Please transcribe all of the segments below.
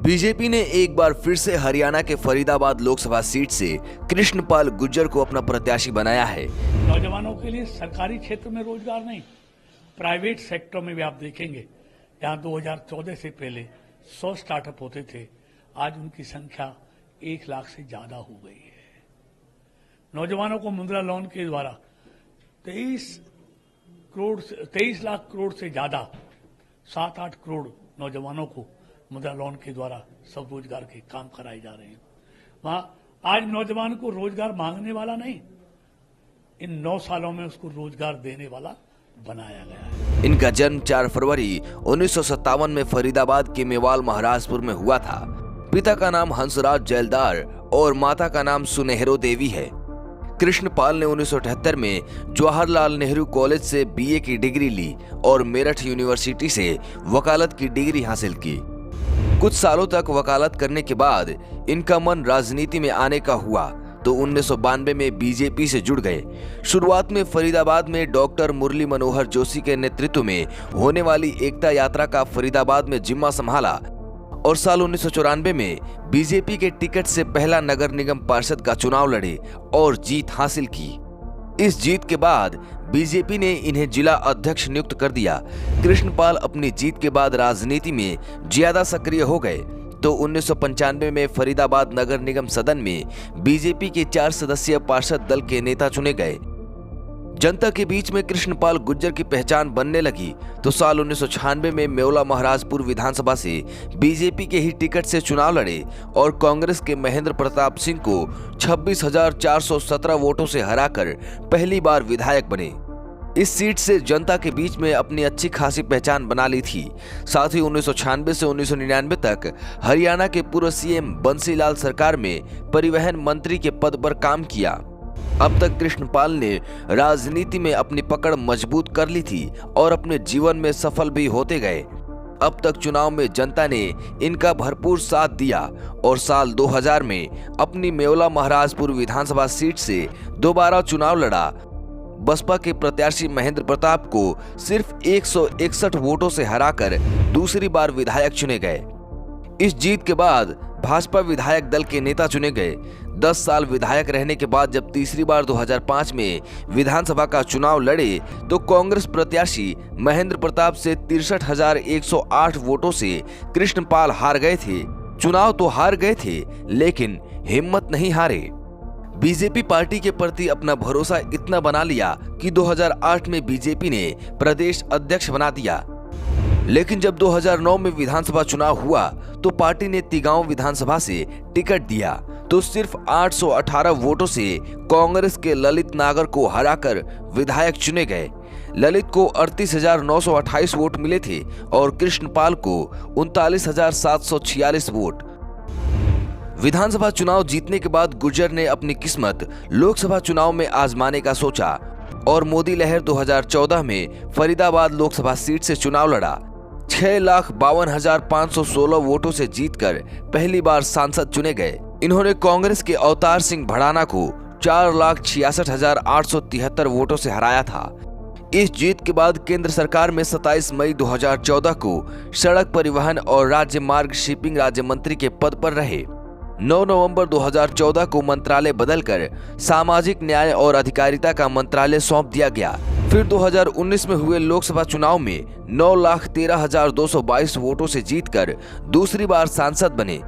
BJP ने एक बार फिर से हरियाणा के फरीदाबाद लोकसभा सीट से कृष्णपाल गुर्जर को अपना प्रत्याशी बनाया है। नौजवानों के लिए सरकारी क्षेत्र में रोजगार नहीं, प्राइवेट सेक्टर में भी आप देखेंगे, यहाँ 2014 से पहले 100 स्टार्टअप होते थे, आज उनकी संख्या 1 लाख से ज्यादा हो गई है। नौजवानों को मुद्रा लोन के द्वारा 23 लाख करोड़ से ज्यादा 7-8 करोड़ नौजवानों को मुद्रा लोन के द्वारा सब रोजगार के काम कराए जा रहे हैं। वहां आज नौजवान को रोजगार मांगने वाला नहीं, इन 9 सालों में उसको रोजगार देने वाला बनाया गया है। इनका जन्म 4 फरवरी 1957 में फरीदाबाद के मेवाल महाराजपुर में हुआ था। पिता का नाम हंसराज जैलदार और माता का नाम सुनहरो देवी है। कृष्णपाल ने 1978 में जवाहरलाल नेहरू कॉलेज से बीए की डिग्री ली और मेरठ यूनिवर्सिटी से वकालत की डिग्री हासिल की। कुछ सालों तक वकालत करने के बाद इनका मन राजनीति में आने का हुआ तो 1992 में बीजेपी से जुड़ गए। शुरुआत में फरीदाबाद में डॉक्टर मुरली मनोहर जोशी के नेतृत्व में होने वाली एकता यात्रा का फरीदाबाद में जिम्मा संभाला और साल 1994 में बीजेपी के टिकट से पहला नगर निगम पार्षद का चुनाव लड़े और जीत हासिल की। इस जीत के बाद बीजेपी ने इन्हें जिला अध्यक्ष नियुक्त कर दिया। कृष्णपाल अपनी जीत के बाद राजनीति में ज्यादा सक्रिय हो गए तो 1995 में फरीदाबाद नगर निगम सदन में बीजेपी के 4 सदस्यीय पार्षद दल के नेता चुने गए। जनता के बीच में कृष्णपाल गुर्जर की पहचान बनने लगी तो साल 1996 में मेवला महाराजपुर विधानसभा से बीजेपी के ही टिकट से चुनाव लड़े और कांग्रेस के महेंद्र प्रताप सिंह को 26,417 वोटों से हराकर पहली बार विधायक बने। इस सीट से जनता के बीच में अपनी अच्छी खासी पहचान बना ली थी। साथ ही 1996 से 1999 तक हरियाणा के पूर्व सीएम बंसीलाल सरकार में परिवहन मंत्री के पद पर काम किया। अब तक कृष्णपाल ने राजनीति में अपनी पकड़ मजबूत कर ली थी और अपने जीवन में सफल भी होते गए। अब तक चुनाव में जनता ने इनका भरपूर साथ दिया और साल 2000 में अपनी मेवला महाराजपुर विधानसभा सीट से दोबारा चुनाव लड़ा। बसपा के प्रत्याशी महेंद्र प्रताप को सिर्फ 161 वोटों से हराकर दूसरी बार विधायक चुने गए। इस जीत के बाद भाजपा विधायक दल के नेता चुने गए। 10 साल विधायक रहने के बाद जब तीसरी बार 2005 में विधानसभा का चुनाव लड़े तो कांग्रेस प्रत्याशी महेंद्र प्रताप से 63,108 वोटों से कृष्णपाल हार गए थे। चुनाव तो हार गए थे लेकिन हिम्मत नहीं हारे। बीजेपी पार्टी के प्रति अपना भरोसा इतना बना लिया कि 2008 में बीजेपी ने प्रदेश अध्यक्ष बना दिया। लेकिन जब 2009 में विधानसभा चुनाव हुआ तो पार्टी ने तिगांव विधानसभा से टिकट दिया तो सिर्फ 818 वोटों से कांग्रेस के ललित नागर को हराकर विधायक चुने गए। ललित को 38,928 वोट मिले थे और कृष्णपाल को 39,746 वोट। विधानसभा चुनाव जीतने के बाद गुर्जर ने अपनी किस्मत लोकसभा चुनाव में आजमाने का सोचा और मोदी लहर 2014 में फरीदाबाद लोकसभा सीट से चुनाव लड़ा। 6,52,516 वोटों से जीतकर पहली बार सांसद चुने गए। इन्होंने कांग्रेस के अवतार सिंह भड़ाना को 4,66,873 वोटों से हराया था। इस जीत के बाद केंद्र सरकार में 27 मई 2014 को सड़क परिवहन और राज्य मार्ग शिपिंग राज्य मंत्री के पद पर रहे। 9 नवंबर 2014 को मंत्रालय बदलकर सामाजिक न्याय और अधिकारिता का मंत्रालय सौंप दिया गया। फिर 2019 में हुए लोकसभा चुनाव में 9,13,222 वोटों से जीतकर दूसरी बार सांसद बने।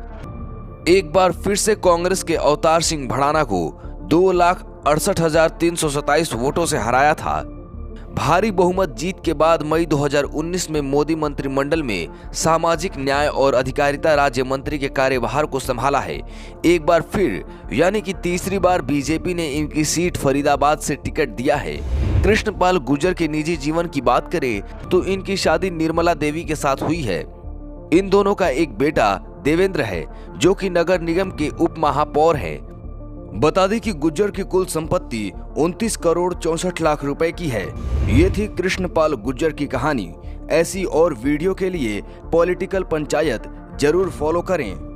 एक बार फिर से कांग्रेस के अवतार सिंह भड़ाना को 2,68,327 वोटों से हराया था। भारी बहुमत जीत के बाद मई 2019 में मोदी मंत्रिमंडल में सामाजिक न्याय और अधिकारिता राज्य मंत्री के कार्यभार को संभाला है। एक बार फिर यानी कि तीसरी बार बीजेपी ने इनकी सीट फरीदाबाद से टिकट दिया है। कृष्णपाल गुर्जर के निजी जीवन की बात करें तो इनकी शादी निर्मला देवी के साथ हुई है। इन दोनों का एक बेटा देवेंद्र है जो कि नगर निगम के उप महापौर हैं। बता दें कि गुर्जर की कुल संपत्ति 29 करोड़ 64 लाख रुपए की है। ये थी कृष्णपाल गुर्जर की कहानी। ऐसी और वीडियो के लिए पॉलिटिकल पंचायत जरूर फॉलो करें।